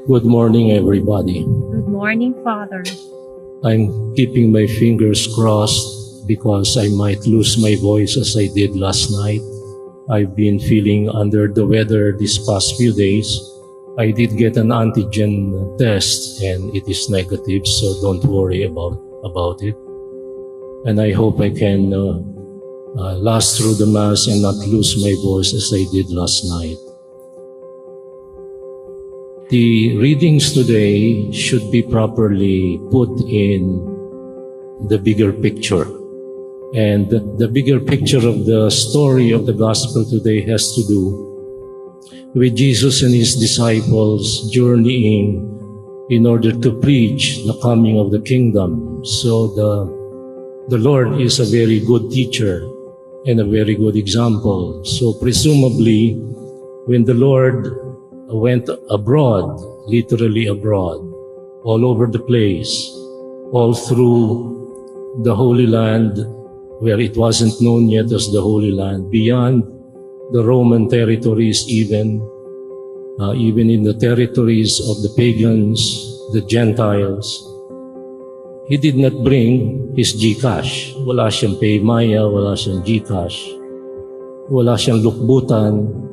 Good morning, everybody. Good morning, Father. I'm keeping my fingers crossed because I might lose my voice as I did last night. I've been feeling under the weather these past few days. I did get an antigen test and it is negative, so don't worry about it. And I hope I can last through the Mass and not lose my voice as I did last night. The readings today should be properly put in the bigger picture. And the bigger picture of the story of the gospel today has to do with Jesus and his disciples journeying in order to preach the coming of the kingdom. So the Lord is a very good teacher and a very good example. So presumably, when the Lord went abroad, literally abroad, all over the place, all through the Holy Land, where it wasn't known yet as the Holy Land, beyond the Roman territories even in the territories of the pagans, the Gentiles. He did not bring his Gcash. Wala siyang Paymaya, wala siyang Gcash, wala siyang lukbutan,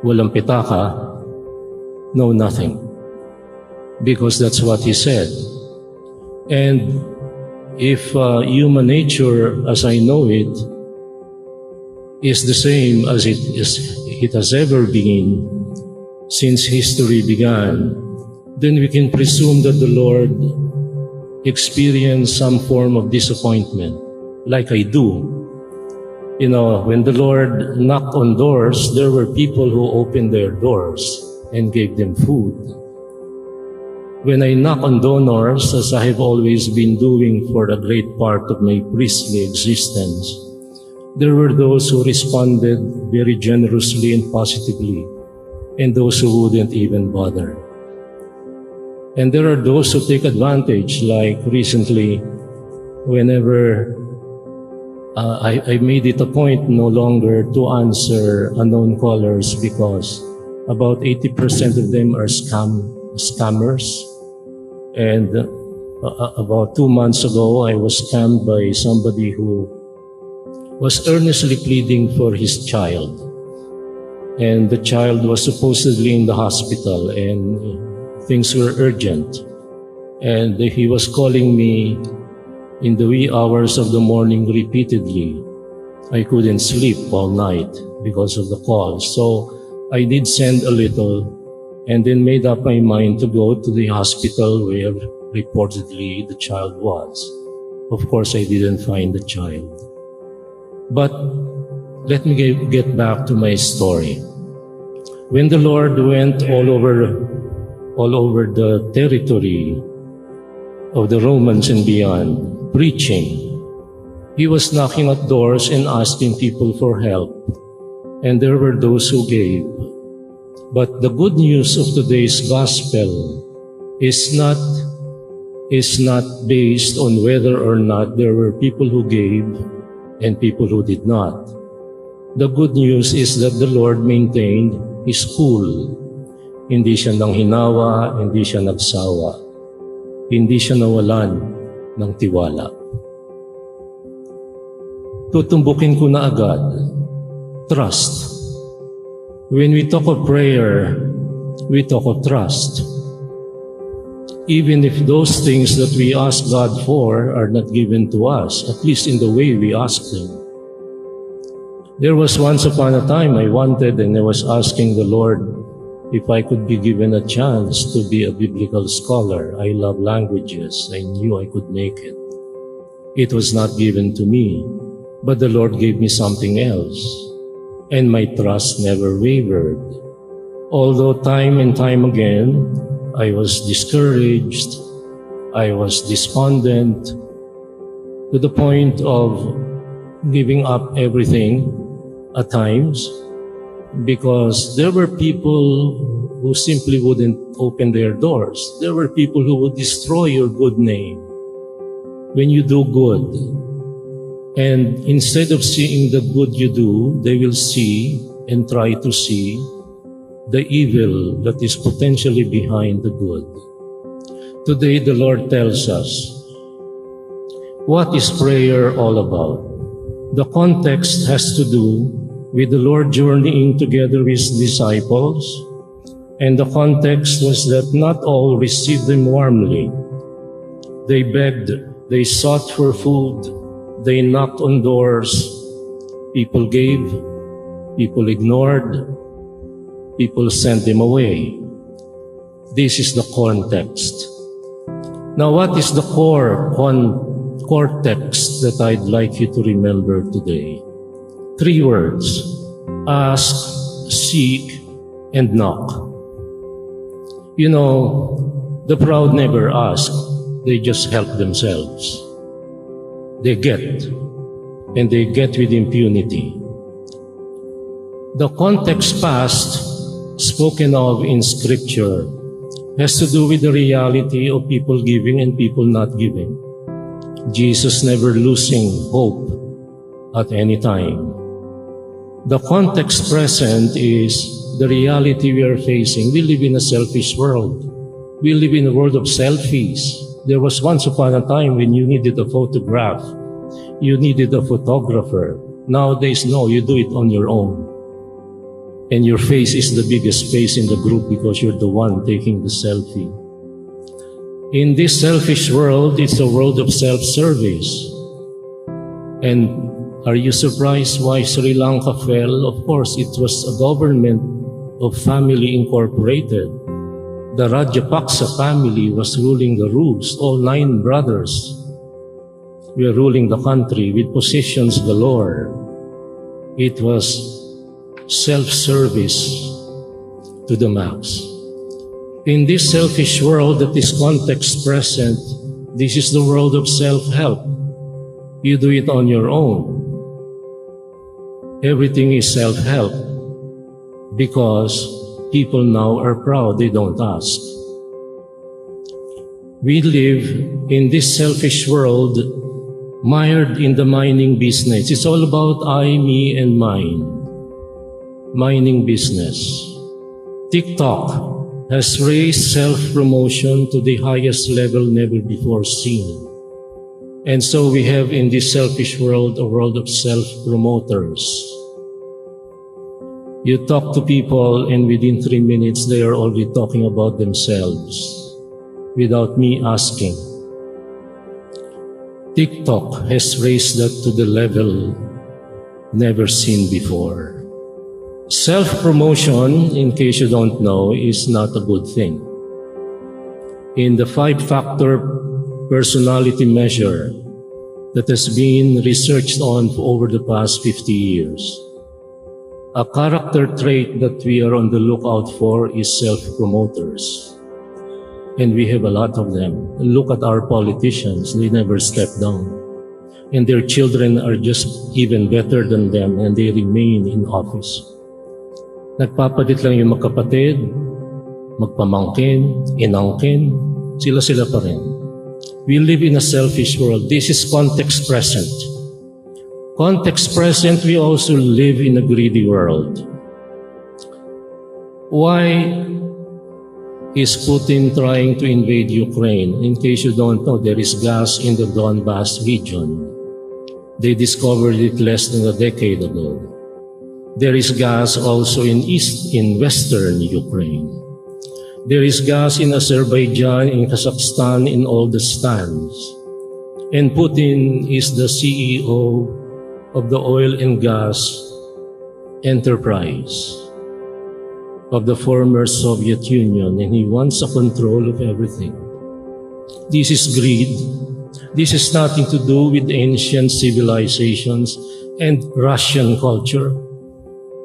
walang pitaka, no nothing. Because that's what he said. And if human nature, as I know it, is the same as it has ever been since history began, then we can presume that the Lord experienced some form of disappointment, like I do. You know, when the Lord knocked on doors, there were people who opened their doors and gave them food. When I knock on donors, as I have always been doing for a great part of my priestly existence, there were those who responded very generously and positively, and those who wouldn't even bother. And there are those who take advantage, like recently, whenever I made it a point no longer to answer unknown callers because about 80% of them are scammers. And about 2 months ago, I was scammed by somebody who was earnestly pleading for his child. And the child was supposedly in the hospital and things were urgent. And he was calling me in the wee hours of the morning repeatedly. I couldn't sleep all night because of the call. So I did send a little and then made up my mind to go to the hospital where reportedly the child was. Of course, I didn't find the child. But let me get back to my story. When the Lord went all over the territory of the Romans and beyond, preaching, he was knocking at doors and asking people for help. And there were those who gave. But the good news of today's gospel is not based on whether or not there were people who gave and people who did not. The good news is that the Lord maintained his cool. Hindi siya nanghinawa, hindi siya nagsawa, hindi siya nawalan ng tiwala. Tutumbukin ko na agad, trust. When we talk of prayer, we talk of trust. Even if those things that we ask God for are not given to us, at least in the way we ask them. There was once upon a time I wanted and I was asking the Lord if I could be given a chance to be a biblical scholar. I love languages. I knew I could make it. It was not given to me, but the Lord gave me something else. And my trust never wavered. Although time and time again, I was discouraged, I was despondent, to the point of giving up everything at times, because there were people who simply wouldn't open their doors. There were people who would destroy your good name when you do good. And instead of seeing the good you do, they will see and try to see the evil that is potentially behind the good. Today, the Lord tells us, what is prayer all about? The context has to do with the Lord journeying together with his disciples, and the context was that not all received them warmly. They begged, they sought for food, they knocked on doors. People gave, people ignored, people sent them away. This is the context. Now, what is the core text that I'd like you to remember today? 3 words: ask, seek, and knock. You know, the proud never ask, they just help themselves. They get, and they get with impunity. The context past, spoken of in Scripture, has to do with the reality of people giving and people not giving. Jesus never losing hope at any time. The context present is the reality we are facing. We live in a selfish world. We live in a world of selfies. There was once upon a time when you needed a photograph, you needed a photographer. Nowadays, no, you do it on your own. And your face is the biggest face in the group because you're the one taking the selfie. In this selfish world, it's a world of self-service. And are you surprised why Sri Lanka fell? Of course, it was a government of family incorporated. The Rajapaksa family was ruling the roost. All 9 brothers were ruling the country with positions galore. It was self-service to the max. In this selfish world that is context present, this is the world of self-help. You do it on your own. Everything is self-help because people now are proud, they don't ask. We live in this selfish world mired in the mining business. It's all about I, me, and mine. Mining business. TikTok has raised self-promotion to the highest level never before seen. And so we have in this selfish world a world of self-promoters. You talk to people and within 3 minutes they are already talking about themselves without me asking. TikTok has raised that to the level never seen before. Self-promotion, in case you don't know, is not a good thing. In the 5-factor personality measure that has been researched on for over the past 50 years, a character trait that we are on the lookout for is self-promoters. And we have a lot of them. Look at our politicians, they never step down. And their children are just even better than them and they remain in office. Nagpapalit lang yung magkapatid, magpamangkin, inangkin, sila pa rin. We live in a selfish world. This is context present. Context present, we also live in a greedy world. Why is Putin trying to invade Ukraine? In case you don't know, there is gas in the Donbas region. They discovered it less than a decade ago. There is gas also in western Ukraine. There is gas in Azerbaijan, in Kazakhstan, in all the stands. And Putin is the CEO of the oil and gas enterprise of the former Soviet Union, and he wants a control of everything. This is greed. This has nothing to do with ancient civilizations and Russian culture.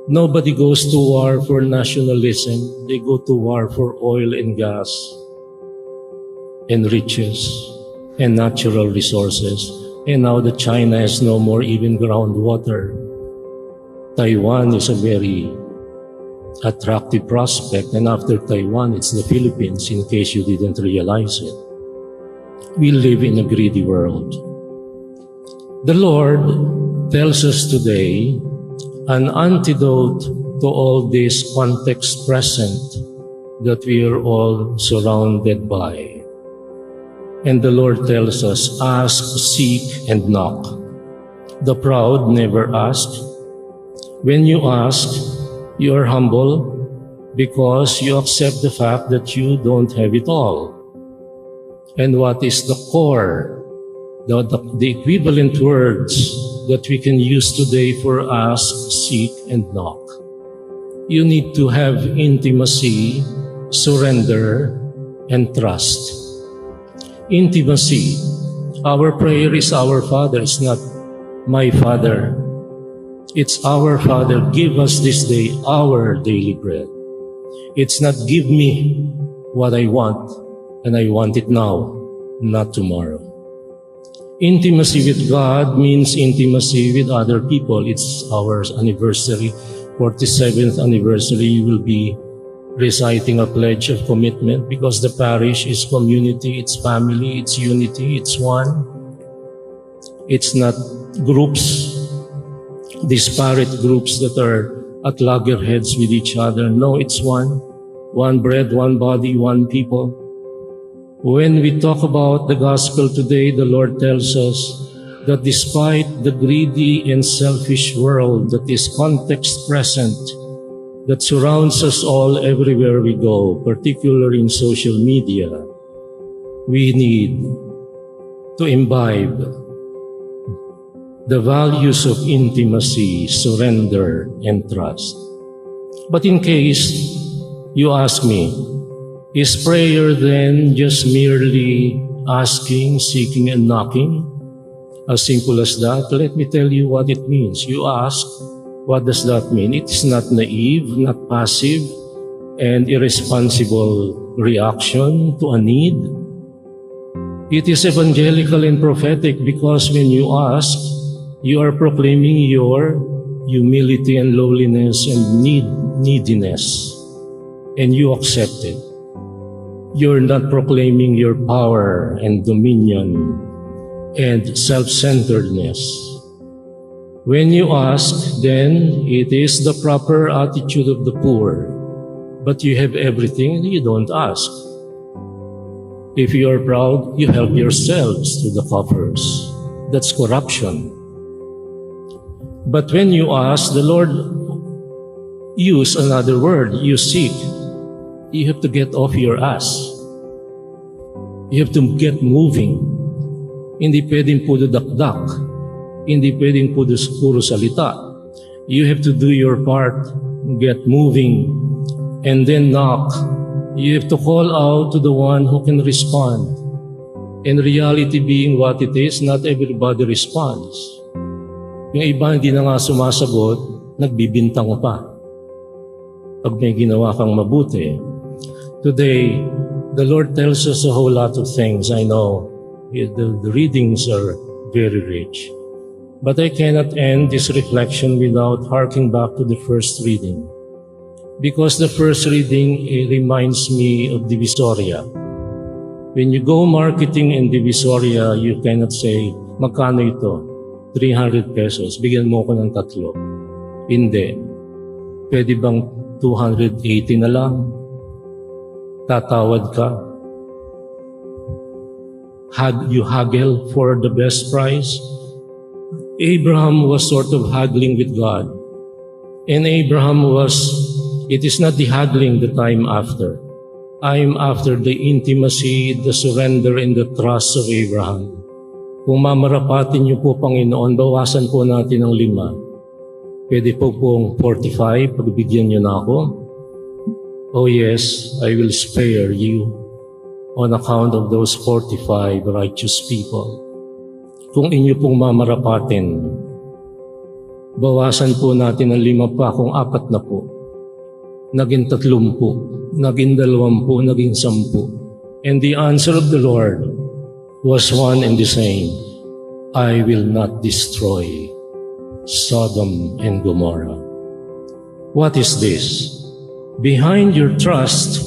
Nobody goes to war for nationalism. They go to war for oil and gas and riches and natural resources. And now that China has no more even groundwater, Taiwan is a very attractive prospect. And after Taiwan, it's the Philippines, in case you didn't realize it. We live in a greedy world. The Lord tells us today an antidote to all this context present that we are all surrounded by. And the Lord tells us, ask, seek, and knock. The proud never ask. When you ask, you are humble because you accept the fact that you don't have it all. And what is the core, the equivalent words that we can use today for ask, seek, and knock? You need to have intimacy, surrender, and trust. Intimacy. Our prayer is our Father. It's not my Father. It's our Father. Give us this day our daily bread. It's not give me what I want, and I want it now, not tomorrow. Intimacy with God means intimacy with other people. It's our anniversary, 47th anniversary. We will be reciting a pledge of commitment because the parish is community, it's family, it's unity, it's one. It's not groups, disparate groups that are at loggerheads with each other. No, it's one. One bread, one body, one people. When we talk about the gospel today, the Lord tells us that despite the greedy and selfish world that is context present, that surrounds us all everywhere we go, particularly in social media, we need to imbibe the values of intimacy, surrender, and trust. But in case you ask me, is prayer then just merely asking, seeking, and knocking? As simple as that? Let me tell you what it means. You ask, what does that mean? It is not naive, not passive, and irresponsible reaction to a need. It is evangelical and prophetic because when you ask, you are proclaiming your humility and lowliness and neediness, and you accept it. You're not proclaiming your power and dominion and self-centeredness. When you ask, then it is the proper attitude of the poor. But you have everything and you don't ask. If you are proud, you help yourselves to the coffers. That's corruption. But when you ask, the Lord use another word, you seek. You have to get off your ass. You have to get moving. Hindi pwedeng puro dakdak. Hindi pwedeng puro salita. You have to do your part, get moving, and then knock. You have to call out to the one who can respond. And reality being what it is, not everybody responds. Yung iba hindi na nga sumasagot, nagbibintang pa. Pag may ginawa kang mabuti. Today, the Lord tells us a whole lot of things. I know the readings are very rich. But I cannot end this reflection without harking back to the first reading. Because the first reading reminds me of Divisoria. When you go marketing in Divisoria, you cannot say, magkano ito? 300 pesos. Bigyan mo ko ng 3. Hindi. Pwede bang 280 na lang? Tatawad ka? You haggle for the best price? Abraham was sort of haggling with God. And it is not the haggling that I'm after. I'm after the intimacy, the surrender, and the trust of Abraham. Kung mamarapatin niyo po, Panginoon, bawasan po natin ng 5. Pwede po pong 45, pagbigyan niyo na ako. Oh yes, I will spare you on account of those 45 righteous people. Kung inyo pong mamarapatin, bawasan po natin ng 5 pa, kung 4 na po. Naging 30, naging 20, naging 10. And the answer of the Lord was one and the same. I will not destroy Sodom and Gomorrah. What is this? Behind your trust,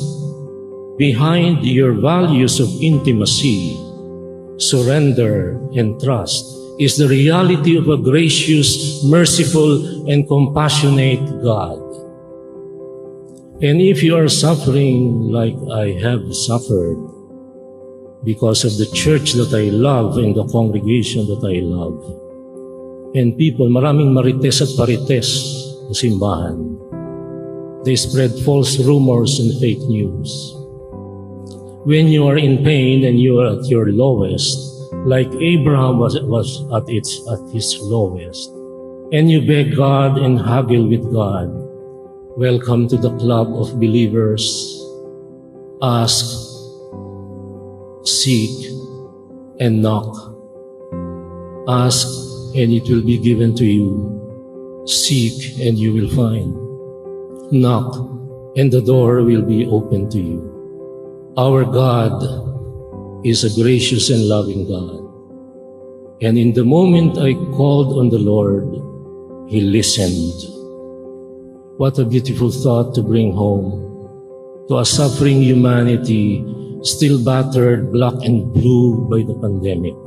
behind your values of intimacy, surrender, and trust is the reality of a gracious, merciful, and compassionate God. And if you are suffering like I have suffered because of the church that I love and the congregation that I love, and people, maraming marites at parites sa simbahan, they spread false rumors and fake news. When you are in pain and you are at your lowest, like Abraham was at his lowest, and you beg God and haggle with God, welcome to the club of believers. Ask, seek, and knock. Ask, and it will be given to you. Seek, and you will find. Knock, and the door will be open to you. Our God is a gracious and loving God. And in the moment I called on the Lord, He listened. What a beautiful thought to bring home to a suffering humanity still battered black and blue by the pandemic.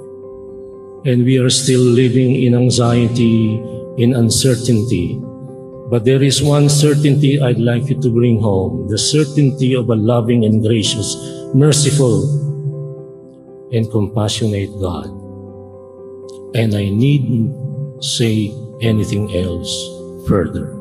And we are still living in anxiety, in uncertainty. But there is one certainty I'd like you to bring home, the certainty of a loving and gracious, merciful and compassionate God. And I needn't say anything else further.